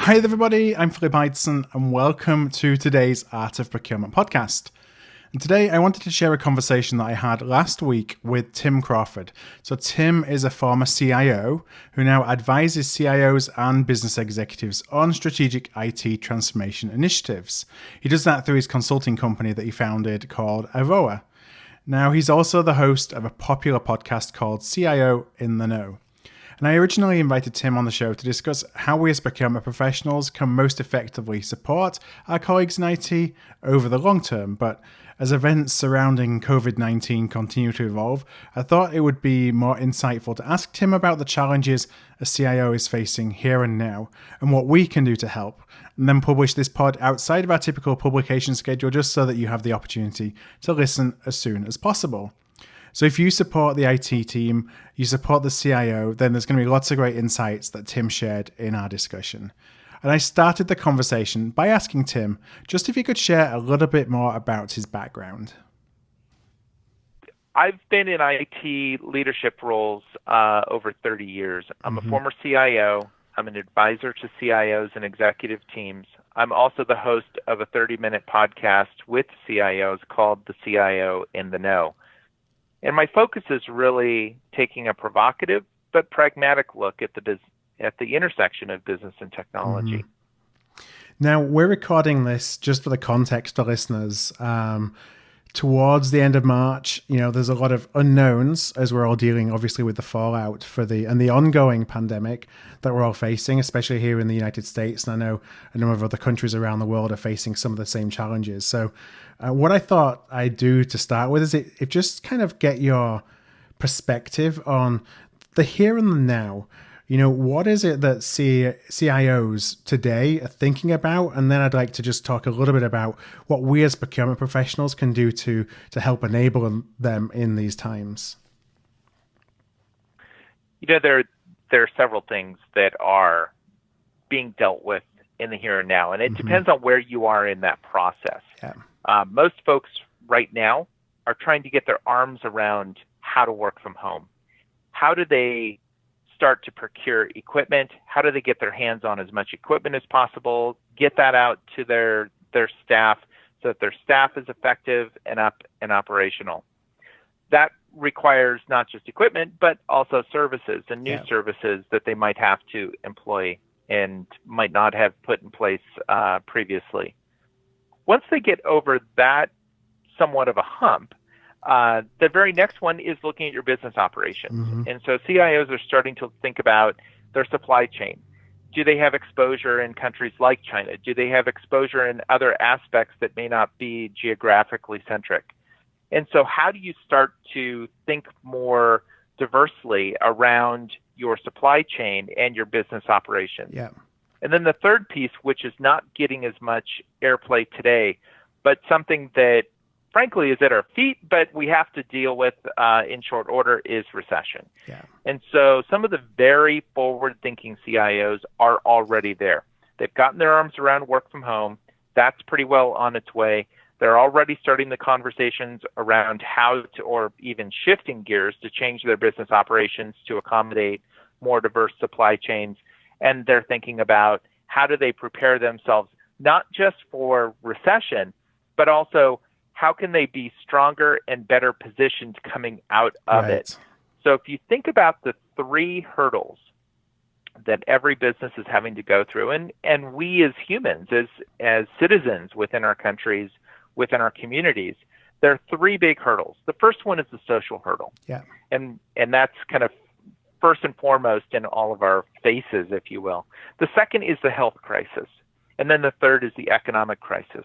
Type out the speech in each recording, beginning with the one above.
Hi everybody, I'm Philip Eidson and welcome to today's Art of Procurement podcast. And today I wanted to share a conversation that I had last week with Tim Crawford. So Tim is a former CIO who now advises CIOs and business executives on strategic IT transformation initiatives. He does that through his consulting company that he founded called Aroa. Now he's also the host of a popular podcast called CIO in the Know. And I originally invited Tim on the show to discuss how we as procurement professionals can most effectively support our colleagues in IT over the long term. But as events surrounding COVID-19 continue to evolve, I thought it would be more insightful to ask Tim about the challenges a CIO is facing here and now and what we can do to help, and then publish this pod outside of our typical publication schedule just so that you have the opportunity to listen as soon as possible. So if you support the IT team, you support the CIO, then there's going to be lots of great insights that Tim shared in our discussion. And I started the conversation by asking Tim just if he could share a little bit more about his background. I've been in IT leadership roles over 30 years. I'm a former CIO. I'm an advisor to CIOs and executive teams. I'm also the host of a 30-minute podcast with CIOs called The CIO in the Know. And my focus is really taking a provocative but pragmatic look at the intersection of business and technology. Now, we're recording this just for the context to listeners. Towards the end of March, there's a lot of unknowns as we're all dealing, obviously, with the fallout and the ongoing pandemic that we're all facing, especially here in the United States. And I know a number of other countries around the world are facing some of the same challenges. So what I thought I'd do to start with is if just kind of get your perspective on the here and the now. What is it that CIOs today are thinking about? And then I'd like to just talk a little bit about what we as procurement professionals can do to help enable them in these times. There are several things that are being dealt with in the here and now, and it depends on where you are in that process. Yeah. Most folks right now are trying to get their arms around how to work from home. How do they start to procure equipment? How do they get their hands on as much equipment as possible, get that out to their staff so that their staff is effective and up and operational? That requires not just equipment, but also services and new services that they might have to employ and might not have put in place previously. Once they get over that somewhat of a hump, the very next one is looking at your business operations. And so CIOs are starting to think about their supply chain. Do they have exposure in countries like China? Do they have exposure in other aspects that may not be geographically centric? And so how do you start to think more diversely around your supply chain and your business operations? Yeah. And then the third piece, which is not getting as much airplay today, but something that frankly is at our feet, but we have to deal with in short order, is recession. Yeah. And so some of the very forward-thinking CIOs are already there. They've gotten their arms around work from home. That's pretty well on its way. They're already starting the conversations around how to, or even shifting gears to change their business operations to accommodate more diverse supply chains. And they're thinking about how do they prepare themselves, not just for recession, but also how can they be stronger and better positioned coming out of it? So if you think about the three hurdles that every business is having to go through, and we as humans, as citizens within our countries, within our communities, there are three big hurdles. The first one is the social hurdle. Yeah. And that's kind of first and foremost in all of our faces, if you will. The second is the health crisis. And then the third is the economic crisis.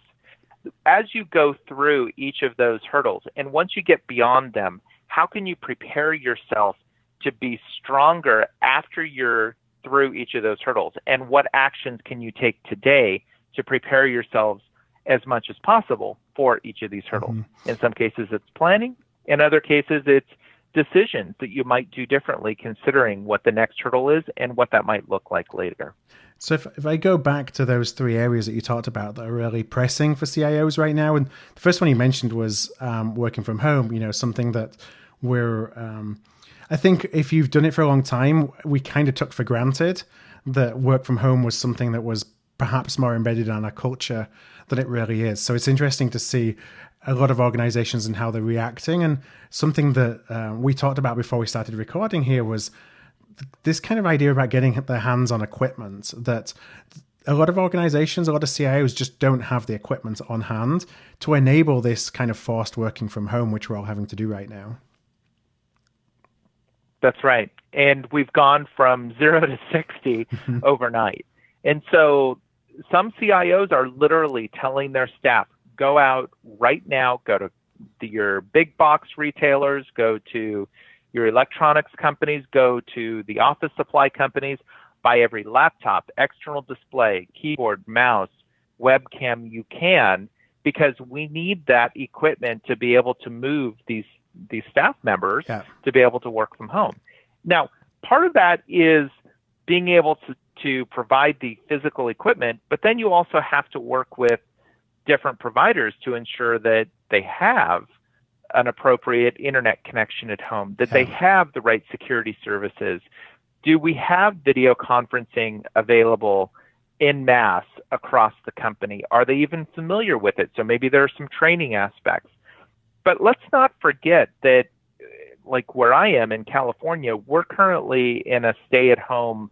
As you go through each of those hurdles, and once you get beyond them, how can you prepare yourself to be stronger after you're through each of those hurdles? And what actions can you take today to prepare yourselves as much as possible for each of these hurdles? In some cases, it's planning. In other cases, it's decisions that you might do differently considering what the next hurdle is and what that might look like later. So if I go back to those three areas that you talked about that are really pressing for CIOs right now, and the first one you mentioned was working from home, something that we're, I think if you've done it for a long time, we kind of took for granted that work from home was something that was perhaps more embedded in our culture than it really is. So it's interesting to see a lot of organizations and how they're reacting. And something that we talked about before we started recording here was this kind of idea about getting their hands on equipment, that a lot of organizations, a lot of CIOs just don't have the equipment on hand to enable this kind of forced working from home, which we're all having to do right now. That's right. And we've gone from 0 to 60 overnight. And so some CIOs are literally telling their staff, go out right now, go to your big box retailers, go to your electronics companies, go to the office supply companies, buy every laptop, external display, keyboard, mouse, webcam you can, because we need that equipment to be able to move these staff members to be able to work from home. Now, part of that is being able to provide the physical equipment, but then you also have to work with different providers to ensure that they have an appropriate internet connection at home, that they have the right security services. Do we have video conferencing available en masse across the company? Are they even familiar with it? So maybe there are some training aspects. But let's not forget that, like where I am in California, we're currently in a stay-at-home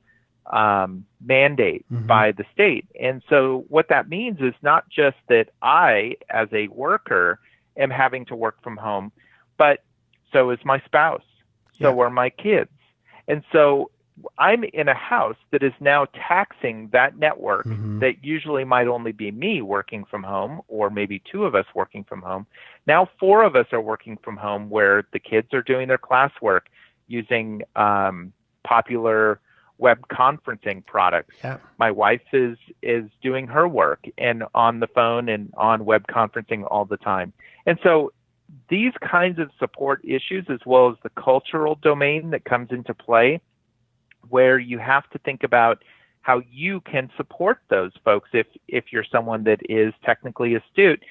mandate by the state. And so what that means is not just that I, as a worker, am having to work from home, but so is my spouse, so are my kids. And so I'm in a house that is now taxing that network that usually might only be me working from home, or maybe two of us working from home. Now 4 of us are working from home, where the kids are doing their classwork using popular web conferencing products. My wife is doing her work and on the phone and on web conferencing all the time. And so these kinds of support issues, as well as the cultural domain that comes into play, where you have to think about how you can support those folks if you're someone that is technically astute,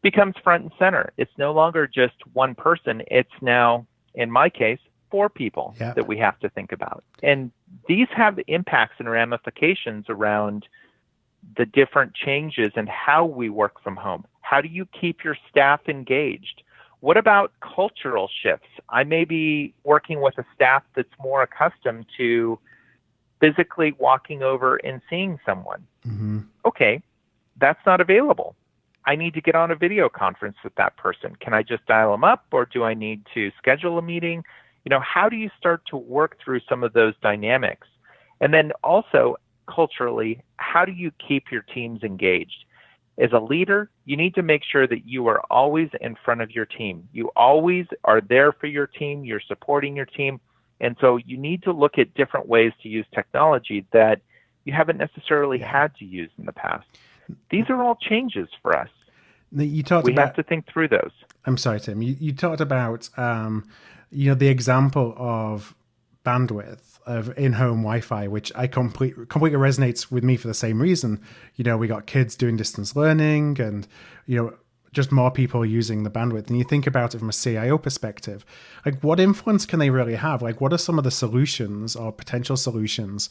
becomes front and center. It's no longer just one person. It's now, in my case, 4 people that we have to think about. And these have impacts and ramifications around the different changes in how we work from home. How do you keep your staff engaged? What about cultural shifts? I may be working with a staff that's more accustomed to physically walking over and seeing someone. Okay, that's not available. I need to get on a video conference with that person. Can I just dial them up, or do I need to schedule a meeting? You know, how do you start to work through some of those dynamics? And then also culturally, how do you keep your teams engaged? As a leader, you need to make sure that you are always in front of your team. You always are there for your team. You're supporting your team. And so you need to look at different ways to use technology that you haven't necessarily had to use in the past. These are all changes for us. We have to think through those. I'm sorry, Tim. You talked about the example of bandwidth of in-home Wi-Fi, which I completely resonates with me for the same reason. You know, we got kids doing distance learning, and just more people using the bandwidth. And you think about it from a CIO perspective, like what influence can they really have? Like, what are some of the solutions or potential solutions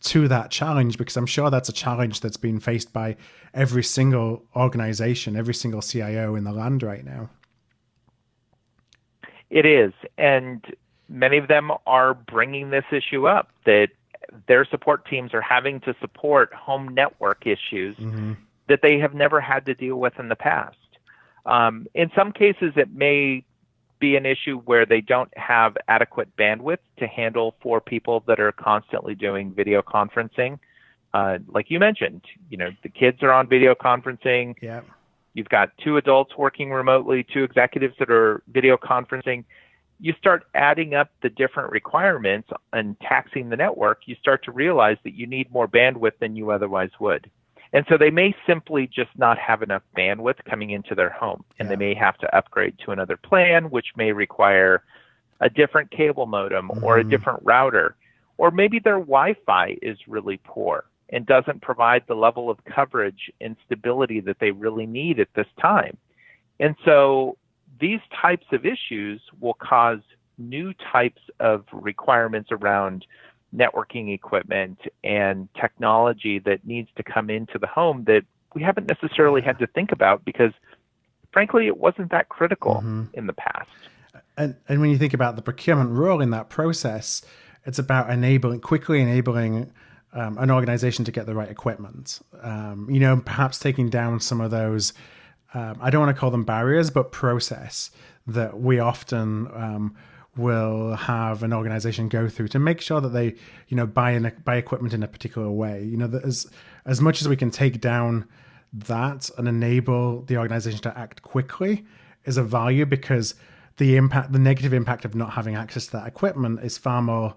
to that challenge? Because I'm sure that's a challenge that's being faced by every single organization, every single CIO in the land right now. It is. And many of them are bringing this issue up, that their support teams are having to support home network issues that they have never had to deal with in the past. In some cases, it may be an issue where they don't have adequate bandwidth to handle 4 people that are constantly doing video conferencing. Like you mentioned, the kids are on video conferencing. You've got 2 adults working remotely, 2 executives that are video conferencing. You start adding up the different requirements and taxing the network, you start to realize that you need more bandwidth than you otherwise would. And so they may simply just not have enough bandwidth coming into their home, and they may have to upgrade to another plan, which may require a different cable modem or a different router. Or maybe their Wi-Fi is really poor and doesn't provide the level of coverage and stability that they really need at this time. And so these types of issues will cause new types of requirements around networking equipment and technology that needs to come into the home that we haven't necessarily had to think about because, frankly, it wasn't that critical in the past. And when you think about the procurement role in that process, it's about quickly enabling an organization to get the right equipment. Perhaps taking down some of those, I don't want to call them barriers, but process that we often will have an organization go through to make sure that they, buy equipment in a particular way. That as much as we can take down that and enable the organization to act quickly is a value, because the negative impact of not having access to that equipment is far more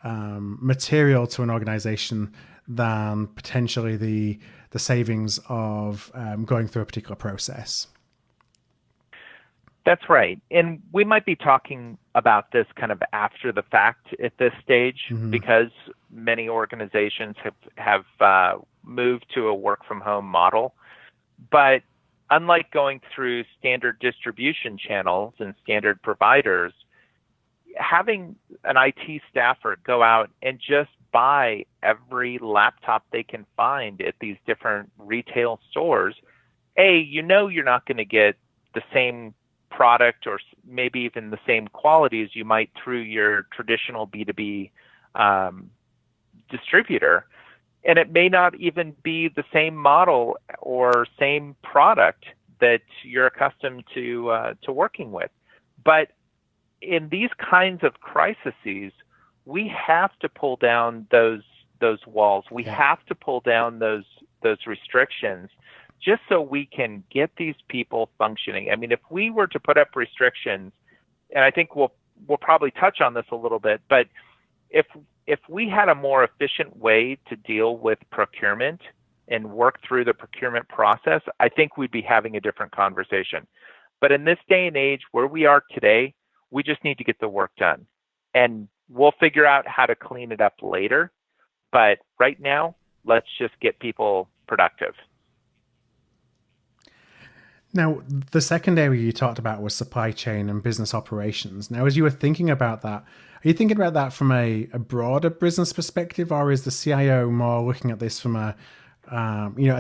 material to an organization than potentially the savings of going through a particular process. That's right. And we might be talking about this kind of after the fact at this stage, because many organizations have moved to a work from home model. But unlike going through standard distribution channels and standard providers, having an IT staffer go out and just buy every laptop they can find at these different retail stores, you're not going to get the same product or maybe even the same quality as you might through your traditional B2B distributor. And it may not even be the same model or same product that you're accustomed to working with. But in these kinds of crises, we have to pull down those walls. We have to pull down those restrictions just so we can get these people functioning. I mean, if we were to put up restrictions, and I think we'll probably touch on this a little bit, but if we had a more efficient way to deal with procurement and work through the procurement process, I think we'd be having a different conversation. But in this day and age where we are today, we just need to get the work done. And we'll figure out how to clean it up later. But right now, let's just get people productive. Now, the second area you talked about was supply chain and business operations. Now, as you were thinking about that, are you thinking about that from a broader business perspective, or is the CIO more looking at this from a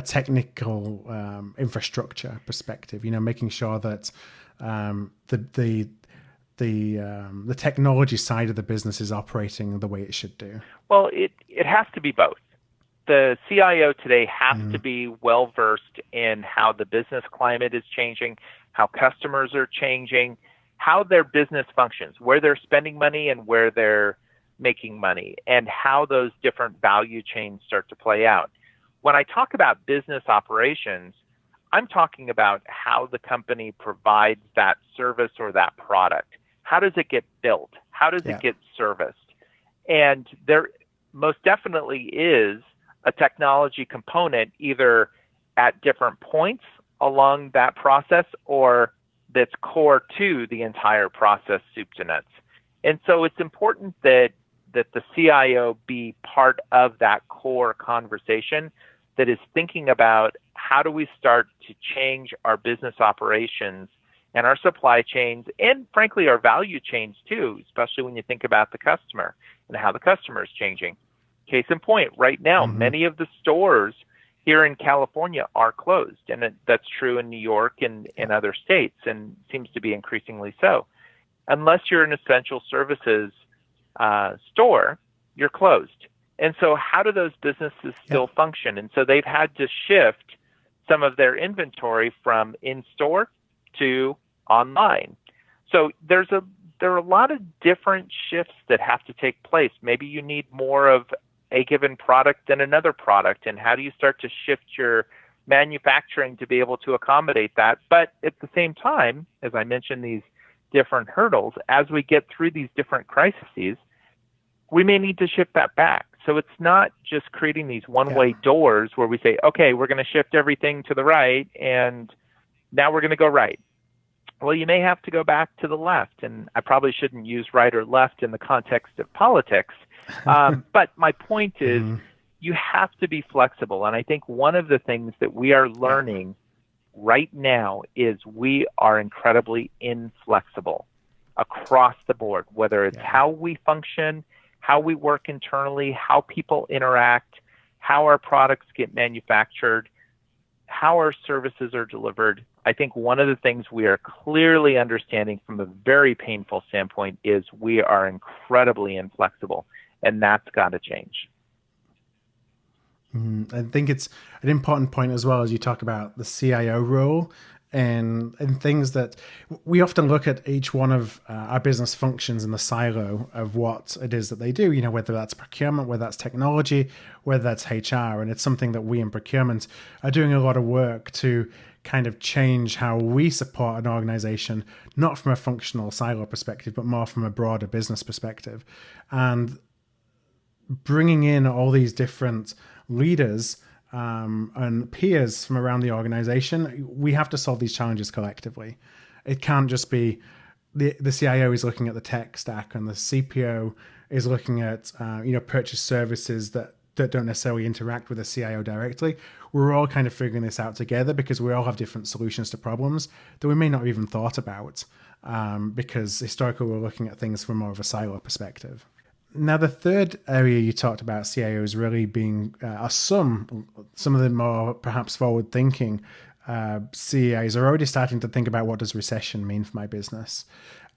technical infrastructure perspective? Making sure that the technology side of the business is operating the way it should do? Well, it has to be both. The CIO today has to be well-versed in how the business climate is changing, how customers are changing, how their business functions, where they're spending money and where they're making money, and how those different value chains start to play out. When I talk about business operations, I'm talking about how the company provides that service or that product. How does it get built? How does it get serviced? And there most definitely is a technology component either at different points along that process or that's core to the entire process, soup to nuts. And so it's important that the CIO be part of that core conversation that is thinking about how do we start to change our business operations and our supply chains and, frankly, our value chains too, especially when you think about the customer and how the customer is changing. Case in point, right now, many of the stores here in California are closed, and that's true in New York and in other states, and seems to be increasingly so. Unless you're an essential services store, you're closed. And so how do those businesses still function? And so they've had to shift some of their inventory from in-store to online. So there are a lot of different shifts that have to take place. Maybe you need more of a given product than another product, and how do you start to shift your manufacturing to be able to accommodate that? But at the same time, as I mentioned, these different hurdles, as we get through these different crises, we may need to shift that back. So it's not just creating these one-way doors where we say, okay, we're going to shift everything to the right, and now we're going to go right. Well, you may have to go back to the left, and I probably shouldn't use right or left in the context of politics. But my point is, you have to be flexible. And I think one of the things that we are learning right now is we are incredibly inflexible across the board, whether it's how we function, how we work internally, how people interact, how our products get manufactured, how our services are delivered. I think one of the things we are clearly understanding from a very painful standpoint is we are incredibly inflexible, and that's got to change. I think it's an important point as well as you talk about the CIO role and things that we often look at each one of our business functions in the silo of what it is that they do, whether that's procurement, whether that's technology, whether that's HR. And it's something that we in procurement are doing a lot of work to kind of change how we support an organization, not from a functional silo perspective, but more from a broader business perspective. And bringing in all these different leaders and peers from around the organization, we have to solve these challenges collectively. It can't just be the CIO is looking at the tech stack and the CPO is looking at purchase services that don't necessarily interact with the CIO directly. We're all kind of figuring this out together because we all have different solutions to problems that we may not have even thought about because historically we're looking at things from more of a silo perspective. Now, the third area you talked about CIOs really being some of the more perhaps forward-thinking CIOs are already starting to think about what does recession mean for my business.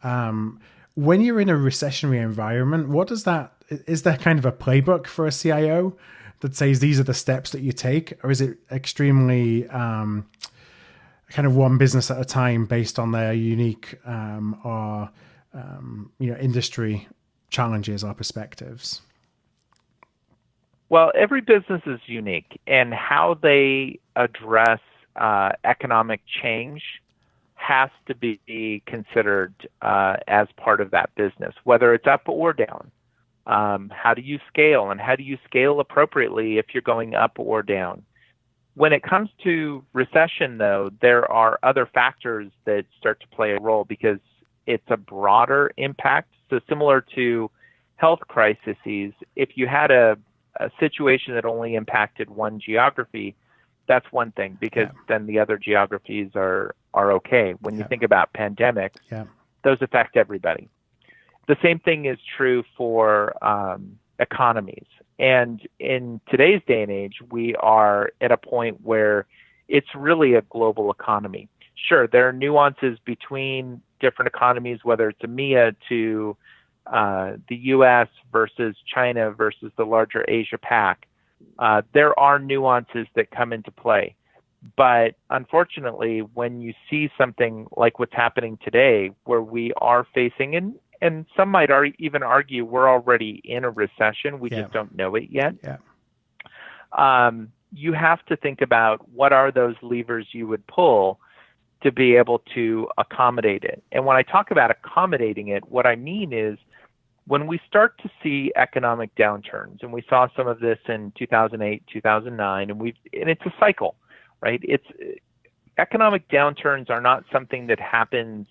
When you're in a recessionary environment, is there kind of a playbook for a CIO that says these are the steps that you take, or is it extremely kind of one business at a time based on their unique industry challenges or perspectives? Well, every business is unique, and how they address economic change has to be considered as part of that business, whether it's up or down. How do you scale, and how do you scale appropriately if you're going up or down? When it comes to recession, though, there are other factors that start to play a role because it's a broader impact. So similar to health crises, if you had a situation that only impacted one geography, that's one thing because then the other geographies are okay. When you think about pandemics, those affect everybody. The same thing is true for economies. And in today's day and age, we are at a point where it's really a global economy. Sure, there are nuances between different economies, whether it's EMEA to the U.S. versus China versus the larger Asia Pac. There are nuances that come into play. But unfortunately, when you see something like what's happening today, where we are facing, and some might even argue we're already in a recession, we just don't know it yet. You have to think about what are those levers you would pull to be able to accommodate it. And when I talk about accommodating it, what I mean is when we start to see economic downturns, and we saw some of this in 2008, 2009, and it's a cycle, right? Economic downturns are not something that happens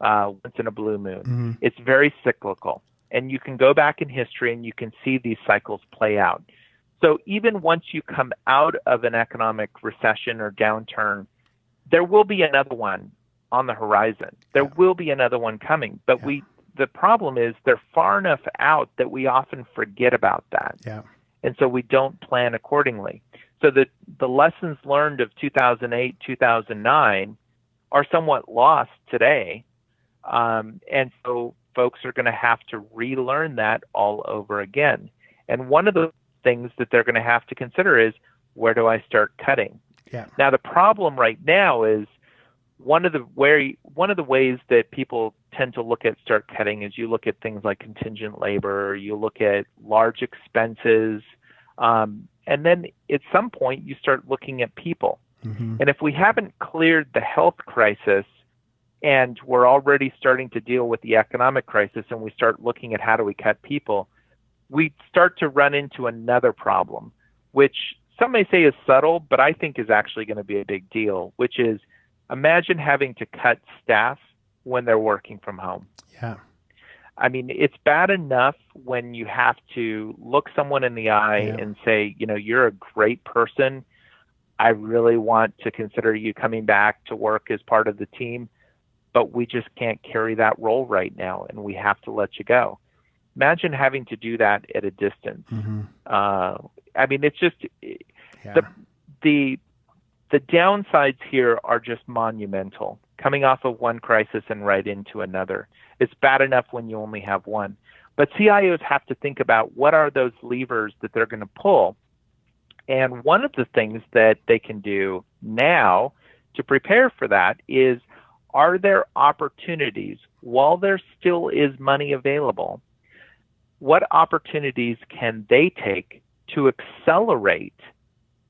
once in a blue moon. Mm-hmm. It's very cyclical, and you can go back in history and you can see these cycles play out. So even once you come out of an economic recession or downturn, there will be another one on the horizon. There will be another one coming, but the problem is they're far enough out that we often forget about that. And so we don't plan accordingly. So the lessons learned of 2008, 2009 are somewhat lost today. And so folks are going to have to relearn that all over again. And one of the things that they're going to have to consider is, where do I start cutting? Now, the problem right now is one of the ways that people tend to start cutting is you look at things like contingent labor, you look at large expenses, and then at some point you start looking at people. Mm-hmm. And if we haven't cleared the health crisis and we're already starting to deal with the economic crisis and we start looking at how do we cut people, we start to run into another problem, which some may say is subtle, but I think is actually going to be a big deal, which is imagine having to cut staff when they're working from home. I mean, it's bad enough when you have to look someone in the eye and say, you're a great person. I really want to consider you coming back to work as part of the team, but we just can't carry that role right now, and we have to let you go. Imagine having to do that at a distance. Mm-hmm. I mean, it's just Yeah. the downsides here are just monumental. Coming off of one crisis and right into another. It's bad enough when you only have one. But CIOs have to think about what are those levers that they're going to pull. And one of the things that they can do now to prepare for that is, are there opportunities while there still is money available? What opportunities can they take to accelerate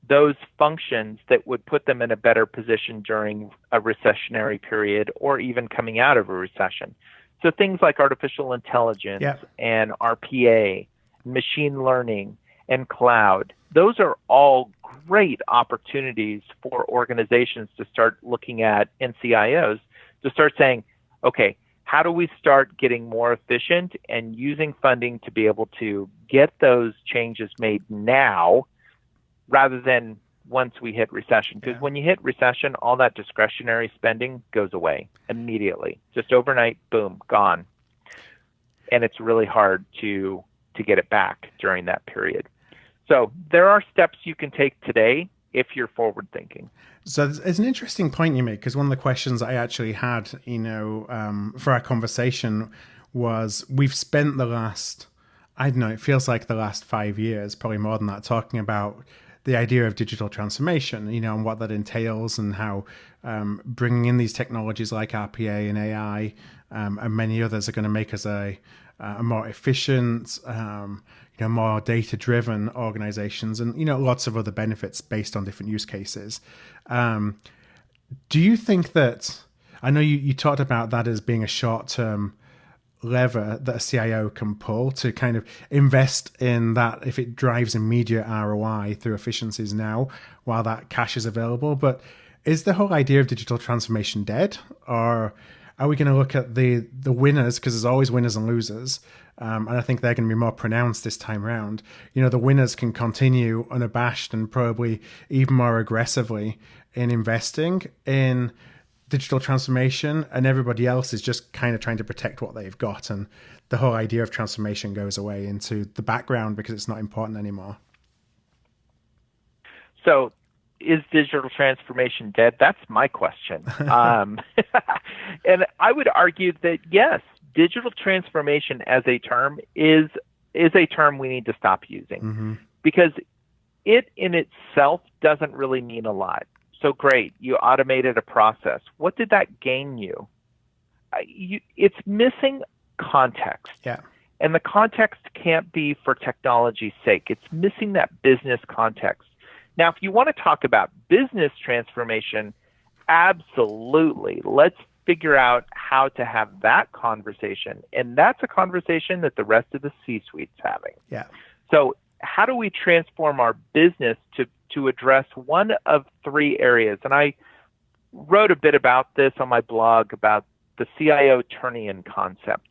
those functions that would put them in a better position during a recessionary period or even coming out of a recession? So things like artificial intelligence and RPA, machine learning, and cloud, those are all great opportunities for organizations to start looking at, and CIOs to start saying, okay, how do we start getting more efficient and using funding to be able to get those changes made now rather than once we hit recession? Because when you hit recession, all that discretionary spending goes away immediately. Just overnight, boom, gone. And it's really hard to get it back during that period. So there are steps you can take today if you're forward thinking. So it's an interesting point you make, because one of the questions I actually had, for our conversation was, we've spent the last, I don't know, it feels like the last 5 years, probably more than that, talking about the idea of digital transformation, and what that entails, and how bringing in these technologies like RPA and AI and many others are going to make us a more efficient, more data-driven organizations, and lots of other benefits based on different use cases. Do you think that, I know you talked about that as being a short-term lever that a CIO can pull to kind of invest in that if it drives immediate ROI through efficiencies now while that cash is available? But is the whole idea of digital transformation dead? Or are we going to look at the winners, because there's always winners and losers, and I think they're going to be more pronounced this time around. The winners can continue unabashed and probably even more aggressively in investing in digital transformation, and everybody else is just kind of trying to protect what they've got, and the whole idea of transformation goes away into the background because it's not important anymore. So is digital transformation dead? That's my question. And I would argue that yes, digital transformation as a term is a term we need to stop using, because it in itself doesn't really mean a lot. So great, you automated a process. What did that gain you? It's missing context. Yeah. And the context can't be for technology's sake. It's missing that business context. Now, if you want to talk about business transformation, absolutely. Let's figure out how to have that conversation. And that's a conversation that the rest of the C-suite's having. Yeah. So how do we transform our business to address one of three areas? And I wrote a bit about this on my blog about the CIO turn-in concept.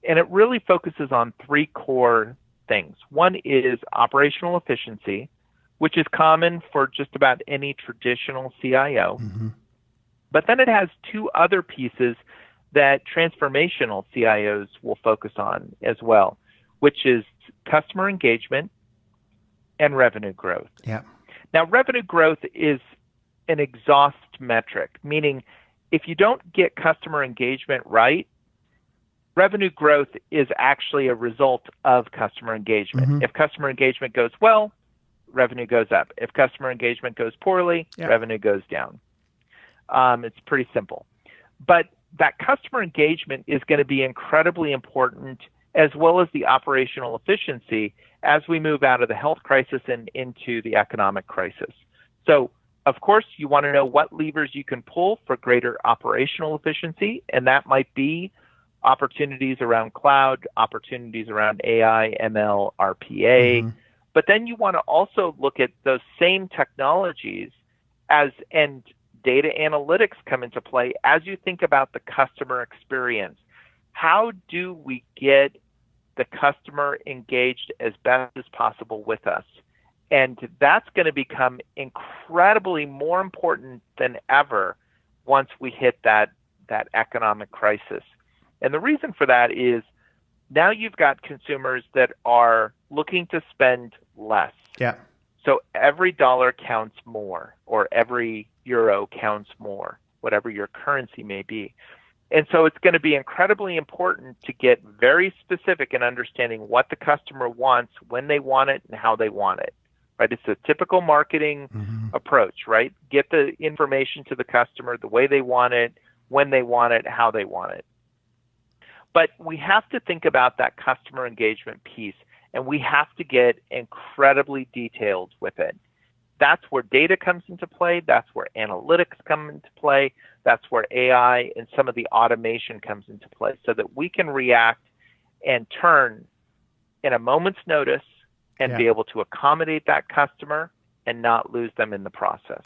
And it really focuses on three core things. One is operational efficiency, which is common for just about any traditional CIO. But then it has two other pieces that transformational CIOs will focus on as well, which is customer engagement and revenue growth. Yeah. Now, revenue growth is an exhaust metric, meaning if you don't get customer engagement right, revenue growth is actually a result of customer engagement. If customer engagement goes well, revenue goes up. If customer engagement goes poorly, revenue goes down. It's pretty simple. But that customer engagement is going to be incredibly important, as well as the operational efficiency, as we move out of the health crisis and into the economic crisis. So, of course, you want to know what levers you can pull for greater operational efficiency, and that might be opportunities around cloud, opportunities around AI, ML, RPA. But then you want to also look at those same technologies and data analytics come into play as you think about the customer experience. How do we get the customer engaged as best as possible with us? And that's going to become incredibly more important than ever once we hit that economic crisis. And the reason for that is Now you've got consumers that are looking to spend less. Yeah. So every dollar counts more, or every euro counts more, whatever your currency may be. And so it's going to be incredibly important to get very specific in understanding what the customer wants, when they want it, and how they want it. Right? It's a typical marketing approach, right? Get the information to the customer the way they want it, when they want it, how they want it. But we have to think about that customer engagement piece, and we have to get incredibly detailed with it. That's where data comes into play. That's where analytics come into play. That's where AI and some of the automation comes into play, so that we can react and turn in a moment's notice and be able to accommodate that customer and not lose them in the process.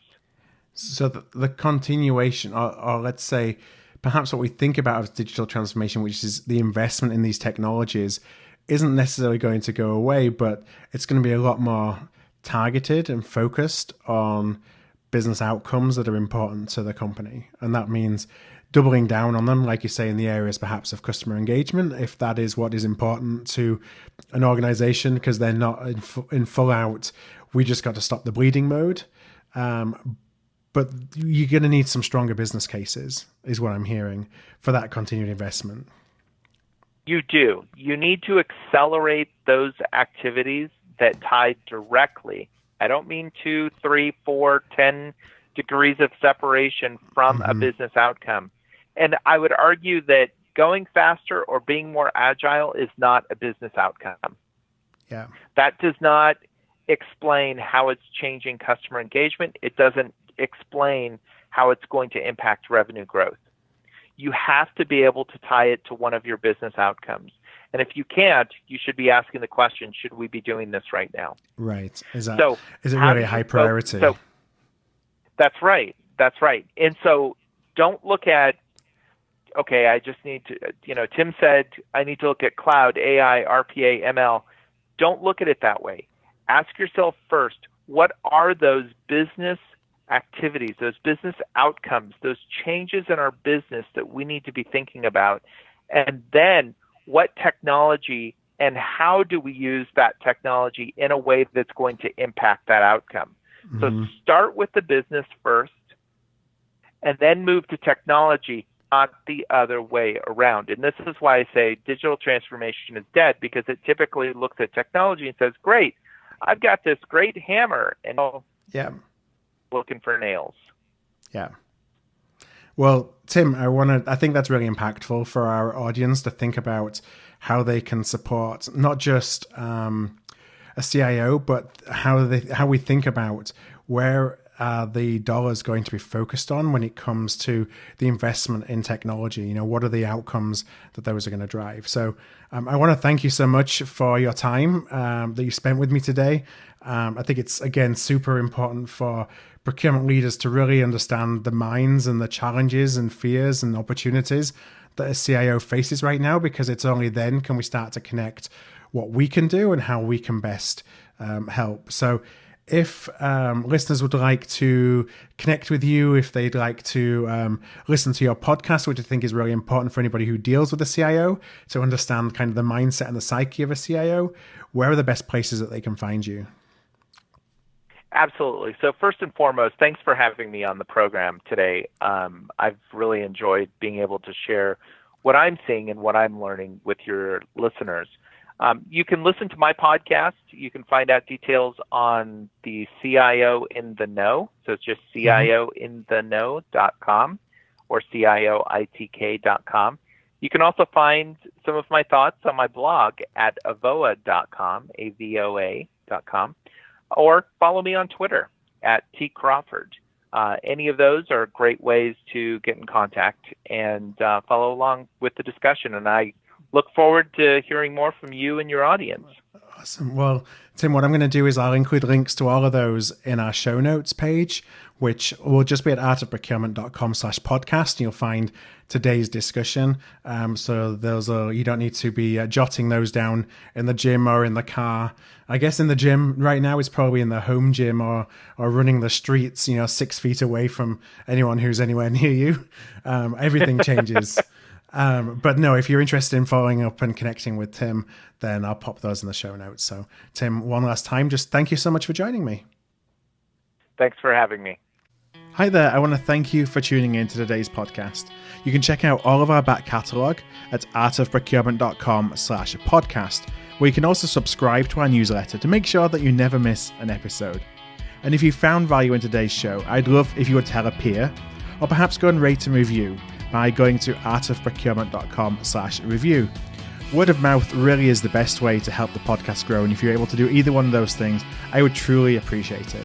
So the continuation, or let's say perhaps what we think about as digital transformation, which is the investment in these technologies, isn't necessarily going to go away, but it's going to be a lot more targeted and focused on business outcomes that are important to the company. And that means doubling down on them, like you say, in the areas perhaps of customer engagement, if that is what is important to an organization, because they're not in full out, we just got to stop the bleeding mode. But you're going to need some stronger business cases, is what I'm hearing, for that continued investment. You do. You need to accelerate those activities that tie directly. I don't mean 2, 3, 4, 10 degrees of separation from a business outcome. And I would argue that going faster or being more agile is not a business outcome. Yeah. That does not explain how it's changing customer engagement. It doesn't explain how it's going to impact revenue growth. You have to be able to tie it to one of your business outcomes. And if you can't, you should be asking the question, should we be doing this right now? Right. Is it really a high priority? So that's right. That's right. And so don't look at, okay, I just need to, Tim said I need to look at cloud, AI, RPA, ML. Don't look at it that way. Ask yourself first, what are those business activities, those business outcomes, those changes in our business that we need to be thinking about? And then what technology and how do we use that technology in a way that's going to impact that outcome? So start with the business first and then move to technology, not the other way around. And this is why I say digital transformation is dead, because it typically looks at technology and says, great, I've got this great hammer and looking for nails. Yeah. Well, Tim, I think that's really impactful for our audience to think about how they can support not just a CIO, but how we think about where the dollars going to be focused on when it comes to the investment in technology. What are the outcomes that those are going to drive? So I want to thank you so much for your time that you spent with me today. I think it's, again, super important for procurement leaders to really understand the minds and the challenges and fears and opportunities that a CIO faces right now, because it's only then can we start to connect what we can do and how we can best help. So if listeners would like to connect with you, if they'd like to listen to your podcast, which I think is really important for anybody who deals with a CIO to understand kind of the mindset and the psyche of a CIO, where are the best places that they can find you? Absolutely. So first and foremost, thanks for having me on the program today. I've really enjoyed being able to share what I'm seeing and what I'm learning with your listeners. You can listen to my podcast. You can find out details on the CIO in the Know. So it's just CIOintheknow.com or CIOITK.com. You can also find some of my thoughts on my blog at avoa.com, AVOA.com. Or follow me on Twitter at @tcrawford. Any of those are great ways to get in contact and follow along with the discussion. And I look forward to hearing more from you and your audience. Awesome. Well, Tim, what I'm going to do is I'll include links to all of those in our show notes page, which will just be at artofprocurement.com/podcast. You'll find today's discussion. So you don't need to be jotting those down in the gym or in the car. I guess in the gym right now is probably in the home gym or running the streets, 6 feet away from anyone who's anywhere near you. Everything changes. But no, if you're interested in following up and connecting with Tim, then I'll pop those in the show notes. So Tim, one last time, just thank you so much for joining me. Thanks for having me. Hi there, I want to thank you for tuning in to today's podcast. You can check out all of our back catalogue at artofprocurement.com/podcast, where you can also subscribe to our newsletter to make sure that you never miss an episode. And if you found value in today's show, I'd love if you would tell a peer, or perhaps go and rate and review by going to artofprocurement.com/review. Word of mouth really is the best way to help the podcast grow, and if you're able to do either one of those things, I would truly appreciate it.